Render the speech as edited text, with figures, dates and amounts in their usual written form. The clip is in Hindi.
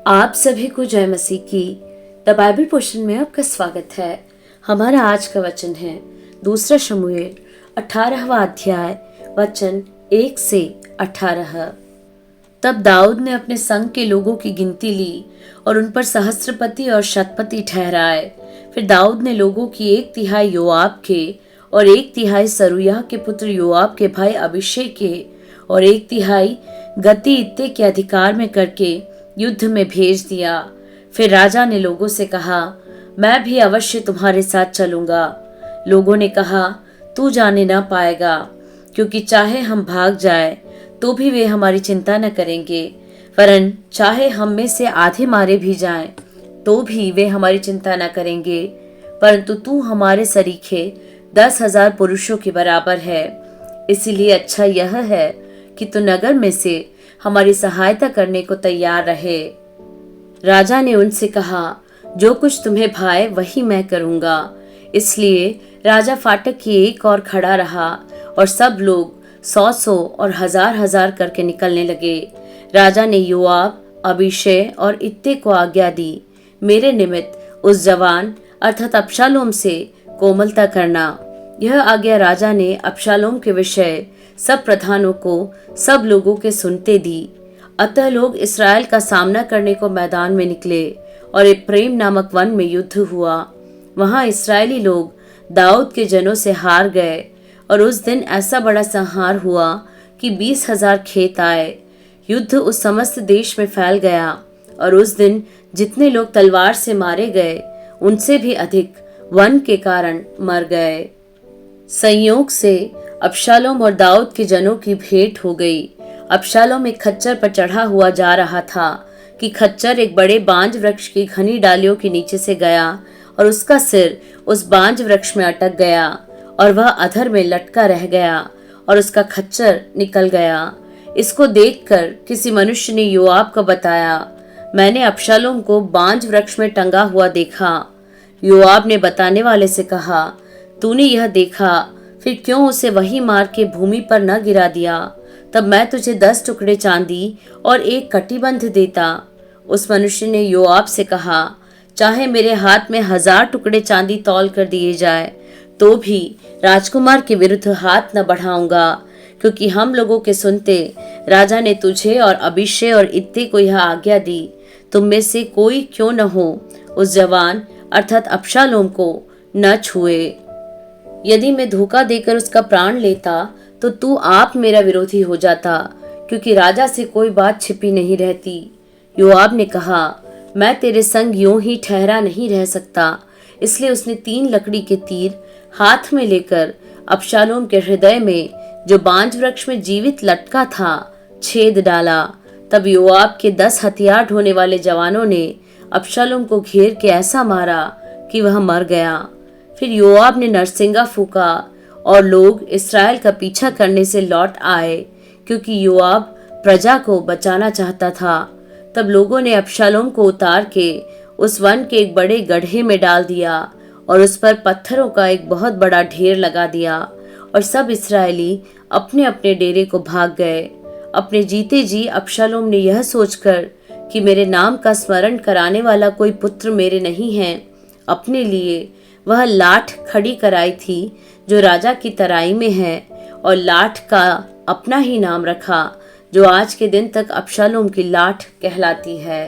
आप सभी को जय मसीह की द बाइबल पोर्शन में आपका स्वागत है। हमारा आज का वचन है दूसरा शमूएल 18वां अध्याय वचन 1 से 18। तब दाऊद ने अपने संग के लोगों की गिनती ली और उन पर सहस्त्रपति और शतपति ठहराए। फिर दाऊद ने लोगों की 1/3 योआब के और 1/3 सरूयाह के पुत्र योआब के भाई अभिषेक के और 1/3 गती इत्ते के अधिकार में करके युद्ध में भेज दिया। फिर राजा ने लोगों से कहा, मैं भी अवश्य तुम्हारे साथ चलूंगा। लोगों ने कहा, तू जाने ना पाएगा, क्योंकि चाहे हम भाग जाए तो भी वे हमारी चिंता न करेंगे, वरन चाहे हम में से आधे मारे भी जाएं तो भी वे हमारी चिंता न करेंगे, परंतु तू हमारे सरीखे 10,000 पुरुषों के बराबर है। इसीलिए अच्छा यह है कि तू नगर में से हमारी सहायता करने को तैयार रहे। राजा ने उनसे कहा, जो कुछ तुम्हें भाए वही मैं करूंगा। इसलिए राजा फाटक की एक और खड़ा रहा और सब लोग 100-100 और 1000-1000 करके निकलने लगे। राजा ने योआब, अबीशै और इत्ते को आज्ञा दी, मेरे निमित्त उस जवान अर्थात अबशालोम से कोमलता करना। यह आज्ञा राजा ने अबशालोम के विषय सब प्रधानों को सब लोगों के सुनते दी। अतः लोग इस्राएल का सामना करने को मैदान में निकले और एप्रेम नामक वन में युद्ध हुआ। वहां इस्राएली लोग दाऊद के जनों से हार गए और उस दिन ऐसा बड़ा संहार हुआ कि 20,000 खेत आए। युद्ध उस समस्त देश में फैल गया और उस दिन जितने लोग तलवार से मारे गए उनसे भी अधिक वन के कारण मर गए। संयोग से अबशालोम और दाऊद के जनों की भेंट हो गई। अबशालोम एक खच्चर पर चढ़ा हुआ जा रहा था कि खच्चर एक बड़े बांज वृक्ष की घनी डालियों के नीचे से गया और उसका सिर उस बांज वृक्ष में अटक गया और वह अधर में लटका रह गया और उसका खच्चर निकल गया। इसको देखकर किसी मनुष्य ने योआब को बताया, मैंने अबशालोम को बांज वृक्ष में टंगा हुआ देखा। योआब ने बताने वाले से कहा, तूने यह देखा, फिर क्यों उसे वही मार के भूमि पर न गिरा दिया? तब मैं तुझे 10 टुकड़े चांदी और एक कटीबंध देता। उस मनुष्य ने योआब से कहा, चाहे मेरे हाथ में 1000 टुकड़े चांदी तौल कर दिए जाए तो भी राजकुमार के विरुद्ध हाथ न बढ़ाऊंगा, क्योंकि हम लोगों के सुनते राजा ने तुझे और अबीशै और इत्ते को यह आज्ञा दी, तुम में से कोई क्यों न हो उस जवान अर्थात अबशालोम को न छुए। यदि मैं धोखा देकर उसका प्राण लेता तो तू आप मेरा विरोधी हो जाता, क्योंकि राजा से कोई बात छिपी नहीं रहती। योआब ने कहा, मैं तेरे संग यूं ही ठहरा नहीं रह सकता। इसलिए उसने 3 लकड़ी के तीर हाथ में लेकर अबशालोम के हृदय में जो बांज वृक्ष में जीवित लटका था छेद डाला। तब योआब के 10 हथियार ढोने वाले जवानों ने अबशालोम को घेर के ऐसा मारा कि वह मर गया। फिर योआब ने नरसिंगा फूका और लोग इस्राएल का पीछा करने से लौट आए, क्योंकि योआब प्रजा को बचाना चाहता था। तब लोगों ने अबशालोम को उतार के उस वन के एक बड़े गड्ढे में डाल दिया और उस पर पत्थरों का एक बहुत बड़ा ढेर लगा दिया और सब इस्राएली अपने अपने डेरे को भाग गए। अपने जीते जी अबशालोम ने यह सोचकर कि मेरे नाम का स्मरण कराने वाला कोई पुत्र मेरे नहीं है, अपने लिए वह लाठ खड़ी कराई थी जो राजा की तराई में है और लाठ का अपना ही नाम रखा, जो आज के दिन तक अबशालोम की लाठ कहलाती है।